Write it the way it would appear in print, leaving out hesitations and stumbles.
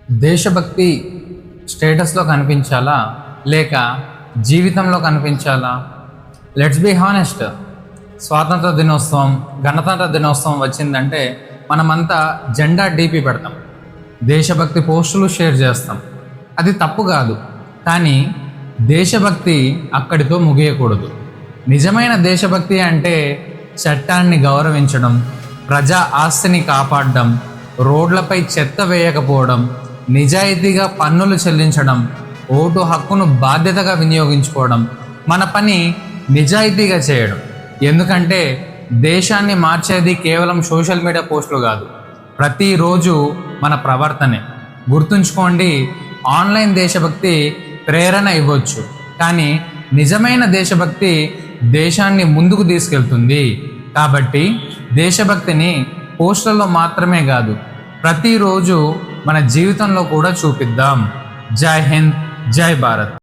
దేశభక్తి స్టేటస్లో కనిపించాలా లేక జీవితంలో కనిపించాలా? Let's be honest. స్వాతంత్ర దినోత్సవం, గణతంత్ర దినోత్సవం వచ్చిందంటే మనమంతా జెండా డీపీ పెడతాం, దేశభక్తి పోస్టులు షేర్ చేస్తాం. అది తప్పు కాదు, కానీ దేశభక్తి అక్కడితో ముగియకూడదు. నిజమైన దేశభక్తి అంటే చట్టాన్ని గౌరవించడం, ప్రజా ఆస్తిని కాపాడడం, రోడ్లపై చెత్త వేయకపోవడం, నిజాయితీగా పన్నులు చెల్లించడం, ఓటు హక్కును బాధ్యతగా వినియోగించుకోవడం, మన పని నిజాయితీగా చేయడం. ఎందుకంటే దేశాన్ని మార్చేది కేవలం సోషల్ మీడియా పోస్టులు కాదు, ప్రతిరోజు మన ప్రవర్తనే. గుర్తుంచుకోండి, ఆన్లైన్ దేశభక్తి ప్రేరణ ఇవ్వచ్చు, కానీ నిజమైన దేశభక్తి దేశాన్ని ముందుకు తీసుకెళ్తుంది. కాబట్టి దేశభక్తిని పోస్టులలో మాత్రమే కాదు, ప్రతిరోజు మన జీవితంలో కూడా చూపిద్దాం. జై హింద్, జై భారత్.